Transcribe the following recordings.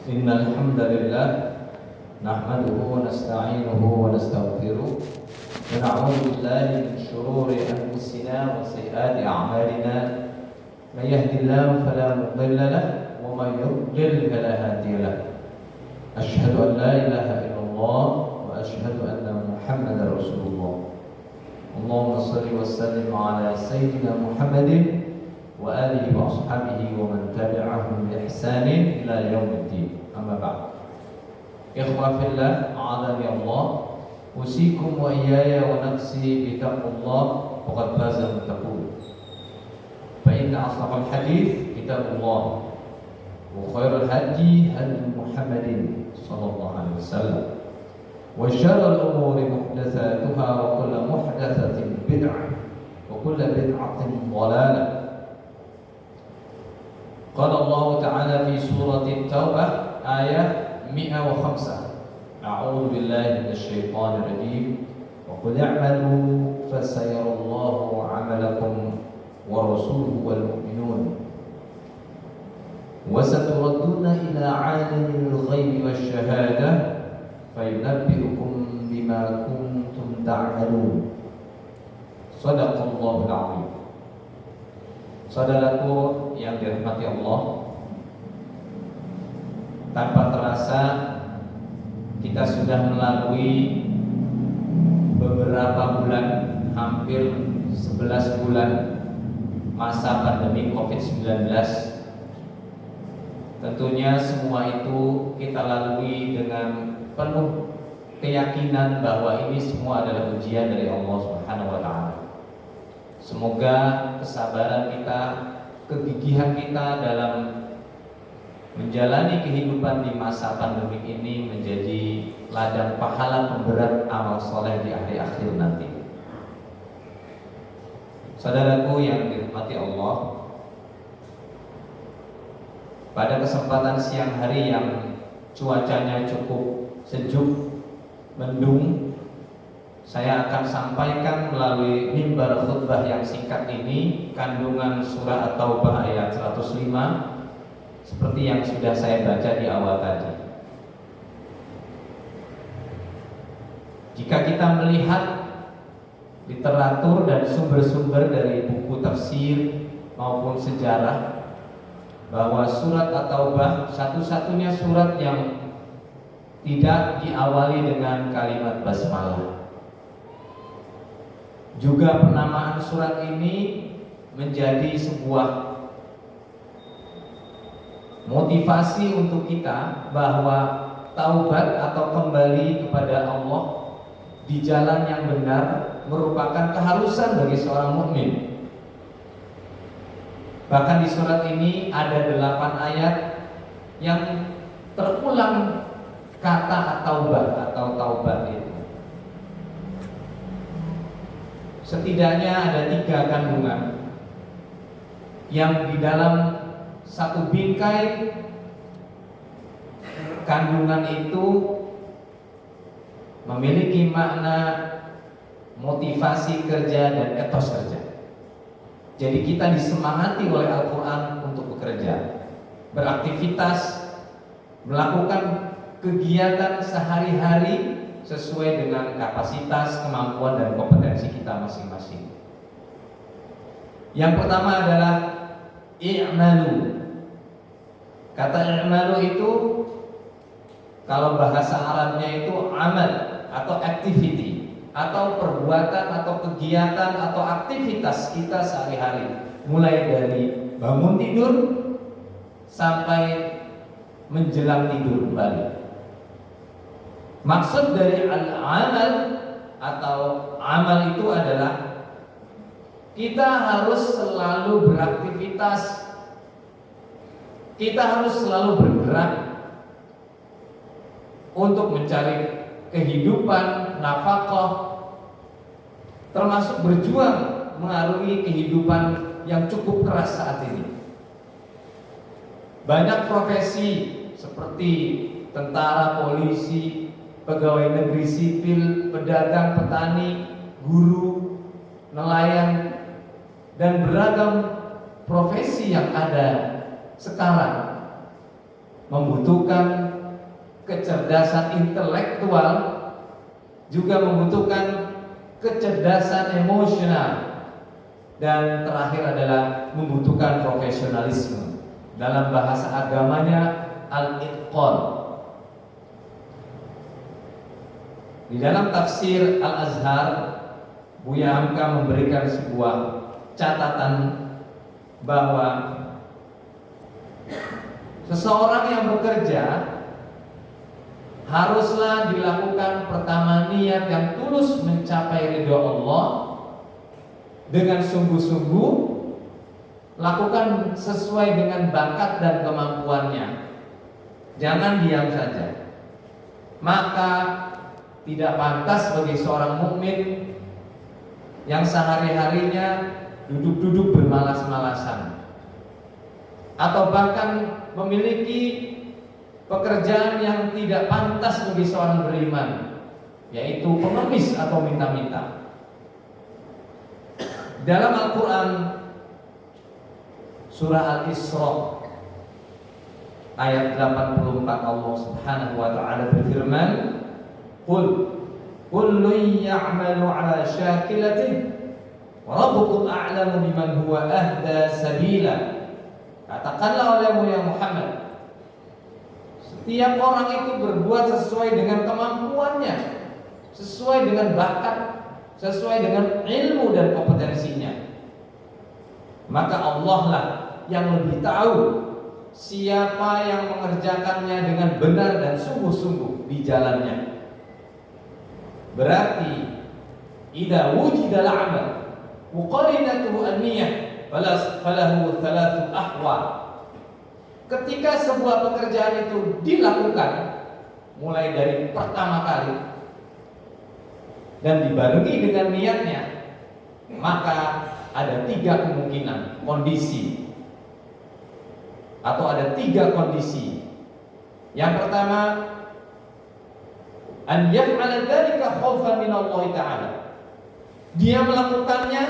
إن الحمد لله نحمده ونستعينه ونستغفره ونعوذ بالله من شرور أنفسنا وسيئات أعمالنا من يهد الله فلا مضل له ومن يضلل فلا هادي له أشهد أن لا إله إلا الله وأشهد أن محمدا رسول الله اللهم صل وسلم على سيدنا محمد وآله وأصحابه ومن تبعهم بإحسان إلى يوم الدين أما بعد إخوة في الله أعاذني الله أوصيكم وإياي ونفسي بتقوى الله وقد فاز المتقون فإن أصدق الحديث كتاب الله وخير الهدي هدي محمد صلى الله عليه وسلم وشر الأمور محدثاتها وكل محدثة بدعة وكل بدعة ضلالة قال الله تعالى في سورة التوبة آية 105 أعوذ بالله من الشيطان الرجيم وقل اعملوا فسيرى الله عملكم ورسوله والمؤمنون وستردون إلى عالم الغيب والشهادة فينبئكم بما كنتم تعملون صدق الله العظيم. Saudaraku yang dirahmati Allah, tanpa terasa kita sudah melalui beberapa bulan, hampir 11 bulan masa pandemi COVID-19. Tentunya semua itu kita lalui dengan penuh keyakinan bahwa ini semua adalah ujian dari Allah Subhanahu wa taala. Semoga kesabaran kita, kegigihan kita dalam menjalani kehidupan di masa pandemi ini menjadi ladang pahala pemberat amal soleh di akhir nanti. Saudaraku yang dirahmati Allah, pada kesempatan siang hari yang cuacanya cukup sejuk, mendung, saya akan sampaikan melalui mimbar khutbah yang singkat ini kandungan surah At-Taubah ayat 105 seperti yang sudah saya baca di awal tadi. Jika kita melihat literatur dan sumber-sumber dari buku tafsir maupun sejarah, bahwa surat At-Taubah satu-satunya surat yang tidak diawali dengan kalimat basmalah. Juga penamaan surat ini menjadi sebuah motivasi untuk kita bahwa taubat atau kembali kepada Allah di jalan yang benar merupakan keharusan bagi seorang mukmin. Bahkan di surat ini ada 8 ayat yang terulang kata at-taubah atau taubat itu. Setidaknya ada 3 kandungan yang di dalam satu bingkai kandungan itu memiliki makna motivasi kerja dan etos kerja. Jadi kita disemangati oleh Al-Quran untuk bekerja, beraktivitas, melakukan kegiatan sehari-hari sesuai dengan kapasitas, kemampuan, dan kompetensi kita masing-masing. Yang pertama adalah i'malu. Kata i'malu itu kalau bahasa Arabnya itu amal atau activity atau perbuatan atau kegiatan atau aktivitas kita sehari-hari, mulai dari bangun tidur sampai menjelang tidur kembali. Maksud dari al-amal atau amal itu adalah kita harus selalu beraktivitas, kita harus selalu bergerak untuk mencari kehidupan, nafkah, termasuk berjuang mengarungi kehidupan yang cukup keras saat ini. Banyak profesi seperti tentara, polisi, pegawai negeri sipil, pedagang, petani, guru, nelayan, dan beragam profesi yang ada sekarang membutuhkan kecerdasan intelektual, juga membutuhkan kecerdasan emosional, dan terakhir adalah membutuhkan profesionalisme. Dalam bahasa agamanya al-itqan. Di dalam tafsir Al-Azhar, Buya Hamka memberikan sebuah catatan bahwa seseorang yang bekerja haruslah dilakukan pertama niat yang tulus mencapai ridho Allah dengan sungguh-sungguh, lakukan sesuai dengan bakat dan kemampuannya. Jangan diam saja. Maka tidak pantas bagi seorang mukmin yang sehari-harinya duduk-duduk bermalas-malasan, atau bahkan memiliki pekerjaan yang tidak pantas bagi seorang beriman, yaitu pengemis atau minta-minta. Dalam Al-Quran surah Al-Isra ayat 84, Allah Subhanahu wa ta'ala berfirman, Qul kullun ya'malu 'ala syakilatihi wa rabbukum a'lamu biman huwa ahda sabila. Katakanlah olehmu ya Muhammad, setiap orang itu berbuat sesuai dengan kemampuannya, sesuai dengan bakat, sesuai dengan ilmu dan kompetensinya. Maka Allah lah yang lebih tahu siapa yang mengerjakannya dengan benar dan sungguh-sungguh di jalannya. Berarti idza wujida al-'amal wa qarinatuhu an-niyyah falahu thalathu ahwal. Ketika sebuah pekerjaan itu dilakukan mulai dari pertama kali dan dibarengi dengan niatnya, maka ada 3 kemungkinan kondisi, atau ada 3 kondisi. Yang pertama, an yaf'ala dzalika khaufan min Allah Ta'ala. Dia melakukannya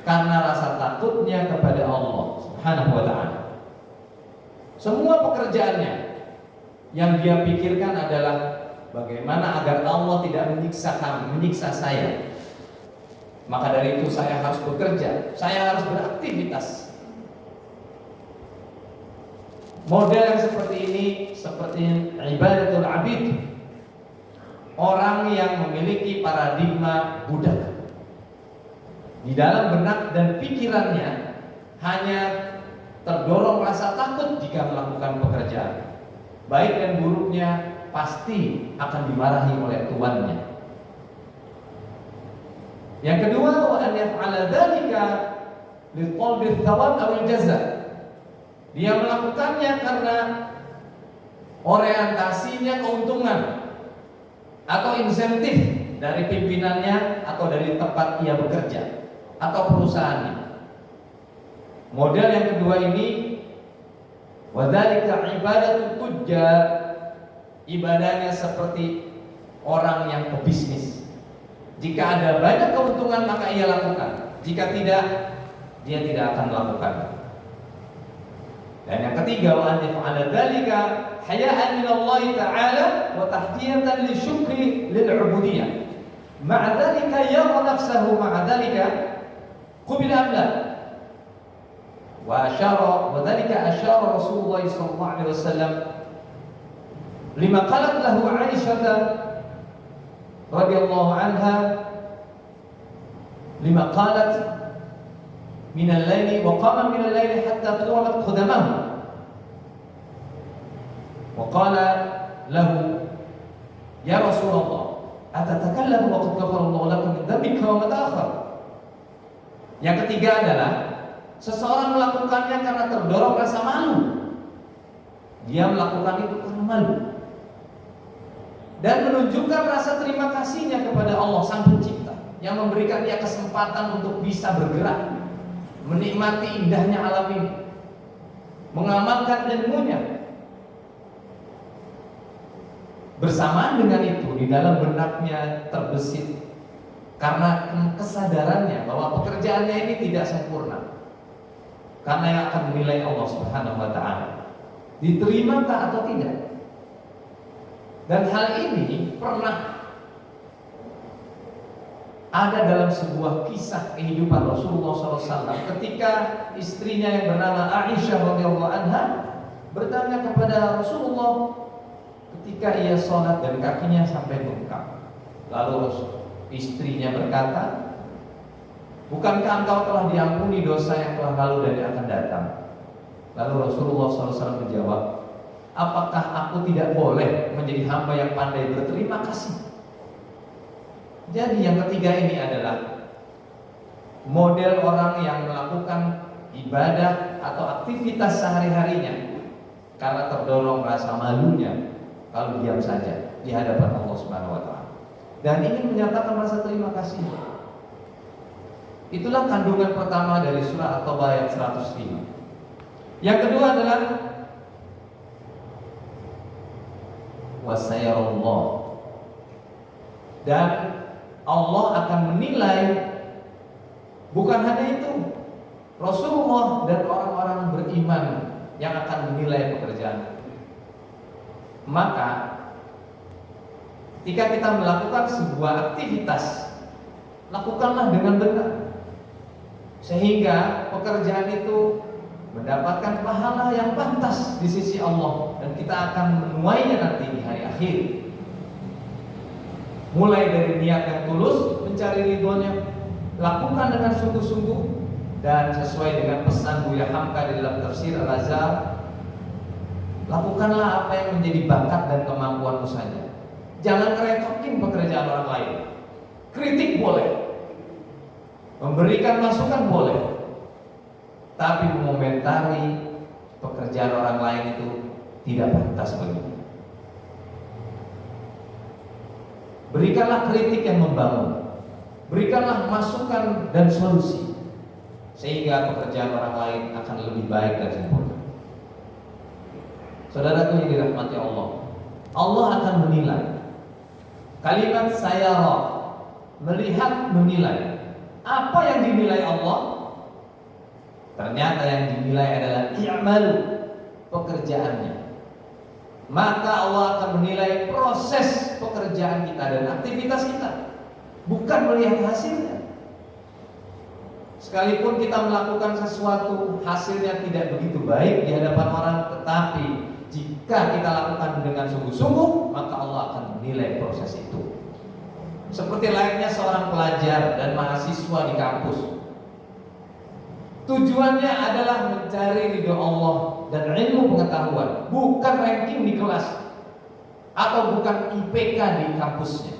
karena rasa takutnya kepada Allah Subhanahu wa ta'ala. Semua pekerjaannya yang dia pikirkan adalah bagaimana agar Allah tidak menyiksa kami, menyiksa saya. Maka dari itu saya harus bekerja, saya harus beraktivitas. Model yang seperti ini seperti ibadatul abid, orang yang memiliki paradigma budak. Di dalam benak dan pikirannya hanya terdorong rasa takut jika melakukan pekerjaan. Baik dan buruknya pasti akan dimarahi oleh tuannya. Yang kedua, wa an yaf'ala dzalika li talbi thawab aw al-jaza. Dia melakukannya karena orientasinya keuntungan atau insentif dari pimpinannya atau dari tempat ia bekerja atau perusahaannya. Model yang kedua ini, wa dzalika ibadatu tujjar, ibadahnya seperti orang yang pebisnis. Jika ada banyak keuntungan maka ia lakukan, jika tidak dia tidak akan melakukan. Dan yang ketiga, wa an yaf'ala dzalika haya'an min Allah Ta'ala wa tahdiyatan li syukri lil 'ubudiyyah. Ma'a dzalika yara nafsahu ma'a dzalika qubila am la. Wa asyara wa dzalika asyara Rasulullah sallallahu alaihi wasallam lima qalat lahu Aisyah radhiyallahu anha, lima qalat min al-laili wa qama min al-laili hatta tawalat qadamahu wa qala lahu ya Rasulullah atatakallamu wa qad ghafara Allah laka min dhanbika wa ma ta'akhkhar. Yang ketiga adalah seseorang melakukannya karena terdorong rasa malu. Dia melakukan itu karena malu dan menunjukkan rasa terima kasihnya kepada Allah Sang Pencipta yang memberikan dia kesempatan untuk bisa bergerak, menikmati indahnya alam ini, mengamalkan ilmunya. Bersamaan dengan itu di dalam benaknya terbesit karena kesadarannya bahwa pekerjaannya ini tidak sempurna, karena yang akan menilai Allah Subhanahu wa ta'ala. Diterimakah atau tidak? Dan hal ini pernah ada dalam sebuah kisah kehidupan Rasulullah SAW ketika istrinya yang bernama Aisyah radhiyallahu anha bertanya kepada Rasulullah ketika ia sholat dan kakinya sampai bengkak. Lalu istrinya berkata, bukankah engkau telah diampuni dosa yang telah lalu dan yang akan datang? Lalu Rasulullah SAW menjawab, apakah aku tidak boleh menjadi hamba yang pandai berterima kasih? Jadi yang ketiga ini adalah model orang yang melakukan ibadah atau aktivitas sehari-harinya karena terdorong rasa malunya kalau diam saja di hadapan Allah Subhanahu wa taala. Dan ingin menyatakan rasa terima kasih. Itulah kandungan pertama dari surah At-Taubah ayat 105. Yang kedua adalah wasayarullah, dan Allah akan menilai. Bukan hanya itu, Rasulullah dan orang-orang beriman yang akan menilai pekerjaan. Maka ketika kita melakukan sebuah aktivitas, lakukanlah dengan benar sehingga pekerjaan itu mendapatkan pahala yang pantas di sisi Allah, dan kita akan menuainya nanti di hari akhir. Mulai dari niat yang tulus mencari ridhonya, lakukan dengan sungguh-sungguh dan sesuai dengan pesan Buya Hamka di dalam tafsir Al-Azhar. Lakukanlah apa yang menjadi bakat dan kemampuanmu saja. Jangan ngerecokin pekerjaan orang lain. Kritik boleh, memberikan masukan boleh, tapi mengomentari pekerjaan orang lain itu tidak pantas bagimu. Berikanlah kritik yang membangun, berikanlah masukan dan solusi, sehingga pekerjaan orang lain akan lebih baik dan sempurna. Saudaraku yang dirahmati Allah, Allah akan menilai. Kalimat sayara, melihat, menilai. Apa yang dinilai Allah? Ternyata yang dinilai adalah i'malu, pekerjaannya. Maka Allah akan menilai proses pekerjaan kita dan aktivitas kita, bukan melihat hasilnya. Sekalipun kita melakukan sesuatu, hasilnya tidak begitu baik di hadapan orang, tetapi jika kita lakukan dengan sungguh-sungguh, maka Allah akan menilai proses itu. Seperti layaknya seorang pelajar dan mahasiswa di kampus, tujuannya adalah mencari ridho Allah dan ilmu pengetahuan, bukan ranking di kelas atau bukan IPK di kampusnya.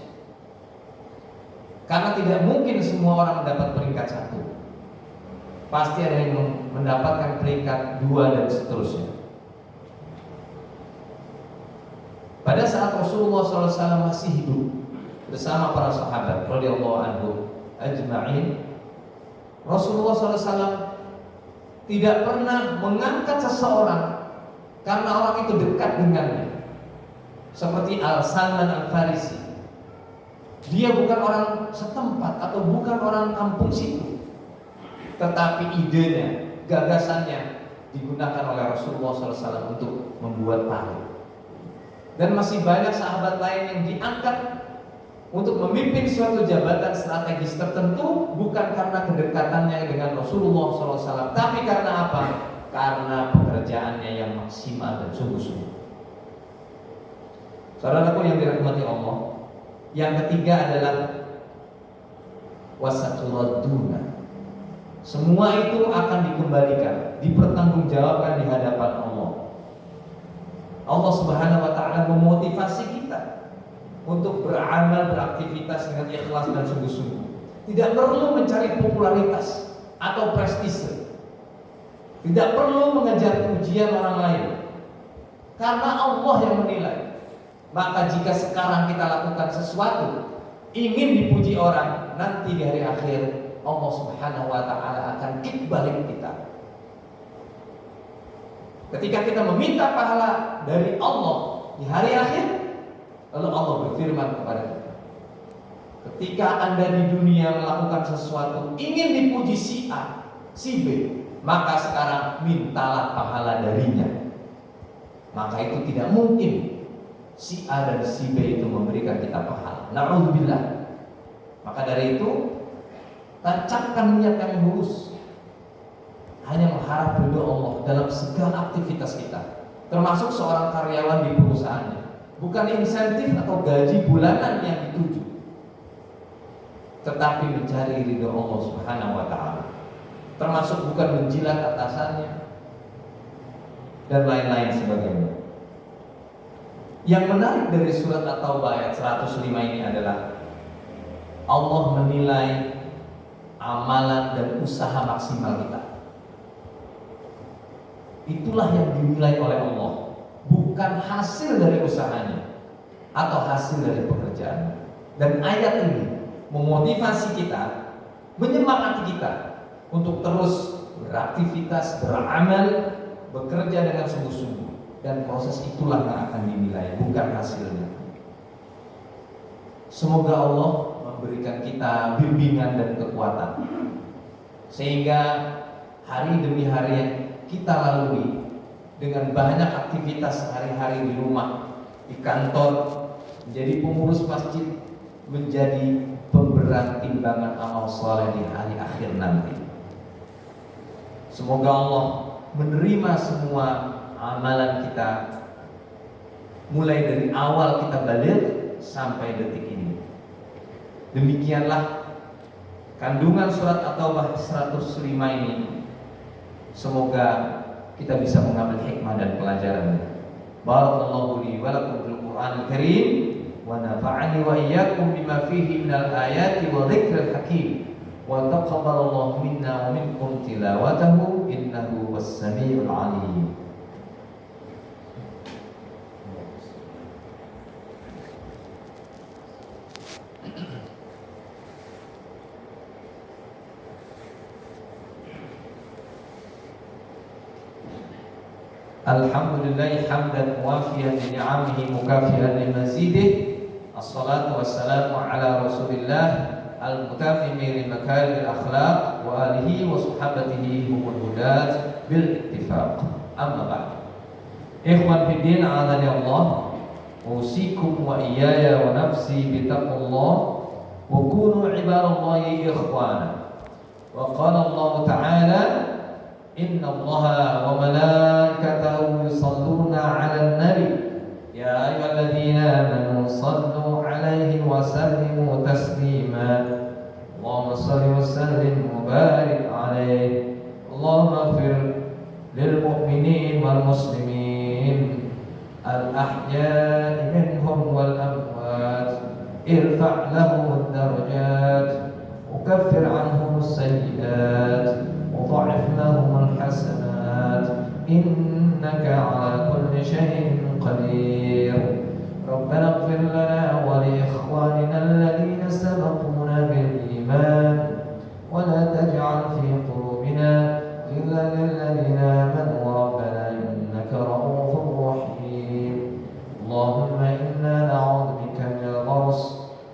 Karena tidak mungkin semua orang mendapat peringkat 1. Pasti ada yang mendapatkan peringkat 2 dan seterusnya. Pada saat Rasulullah SAW masih hidup bersama para sahabat radhiyallahu anhum ajma'in, Rasulullah SAW tidak pernah mengangkat seseorang karena orang itu dekat dengannya. Seperti Al-Salman Al-Farisi, dia bukan orang setempat atau bukan orang kampung situ, tetapi idenya, gagasannya digunakan oleh Rasulullah SAW untuk membuat parit. Dan masih banyak sahabat lain yang diangkat untuk memimpin suatu jabatan strategis tertentu, bukan karena kedekatannya dengan Rasulullah SAW, tapi karena apa? Karena pekerjaannya yang maksimal dan sungguh-sungguh. Saudaraku yang dirahmati Allah, yang ketiga adalah wasaturaduna. Semua itu akan dikembalikan, dipertanggungjawabkan di hadapan Allah. Allah Subhanahu wa taala memotivasi kita untuk beramal, beraktivitas dengan ikhlas dan sungguh-sungguh. Tidak perlu mencari popularitas atau prestise. Tidak perlu mengejar pujian orang lain, karena Allah yang menilai. Maka jika sekarang kita lakukan sesuatu ingin dipuji orang, nanti di hari akhir Allah Subhanahu wa taala akan balik kita. Ketika kita meminta pahala dari Allah di hari akhir, lalu Allah berfirman kepada kita, ketika Anda di dunia melakukan sesuatu ingin dipuji si A, si B, maka sekarang mintalah pahala darinya. maka itu tidak mungkin si A dan si B itu memberikan kita pahala. Na'udzubillah. Maka dari itu, tancapkan niat yang lurus, hanya mengharap ridho Allah dalam segala aktivitas kita, termasuk seorang karyawan di perusahaannya. Bukan insentif atau gaji bulanan yang dituju, tetapi mencari ridho Allah Subhanahu wa ta'ala. Termasuk bukan menjilat atasannya dan lain-lain sebagainya. Yang menarik dari surat At-Taubah ayat 105 ini adalah Allah menilai amalan dan usaha maksimal kita. Itulah yang dinilai oleh Allah, bukan hasil dari usahanya atau hasil dari pekerjaan. Dan ayat ini memotivasi kita, menyemangati kita untuk terus beraktivitas, beramal, bekerja dengan sungguh-sungguh. Dan proses itulah yang akan dinilai, bukan hasilnya. Semoga Allah memberikan kita bimbingan dan kekuatan, sehingga hari demi hari yang kita lalui dengan banyak aktivitas sehari-hari di rumah, di kantor, menjadi pengurus masjid, menjadi pemberat timbangan amal soleh di hari akhir nanti. Semoga Allah menerima semua amalan kita, mulai dari awal kita balik sampai detik ini. Demikianlah kandungan surat At-Taubah 105 ini. Semoga kita bisa mengambil hikmah dan pelajarannya. Barakallahu li wa lakum fil Qur'anil Karim wa nafa'ani wa iyyakum bima fihi minal ayati wa dzikril hakim. Wa taqabbalallahu minna wa minkum tilawatahu innahu was-sami'ul 'alim. Alhamdulillah hamdan muwafiyan li ni'amihi mukafiyan li mazidihi. Assalatu wassalamu ala Rasulillah al-mutammimi li makarimil akhlaq wa alihi wa sahbihi humul hudat bil ittifaq. Amma ba'd. Ikhwan fi din, a'adani Allah, usikum wa iyaya wa nafsi bi taqwallah wa kunu ibadallahi ikhwana. Wa qala Allah ta'ala: Inna Allaha wa malaikatahu yusalluna 'alan nabi ya ayyuhalladzina amanu sallu 'alaihi wa sallimu taslima. Allahumma shalli wa sallim wa barik 'alaihi. Allahumma ighfir lil mu'minin wal muslimin al-ahya'i minhum wal amwat, irfa' lahum ad-darajat wa kaffir 'anhum as-sayyi'at وضعف لهم الحسنات إنك على كل شيء قدير. ربنا اغفر لنا ولإخواننا الذين سبقونا بالإيمان ولا تجعل في قلوبنا غلا للذين آمنوا ربنا إنك رؤوف رحيم. اللهم إنا نعوذ بك من البرص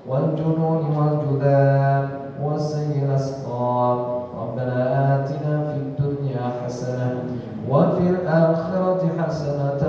والجنون والجذام وسيء الأسقام. ربنا آتنا في الدنيا حسنة وفي الآخرة حسنة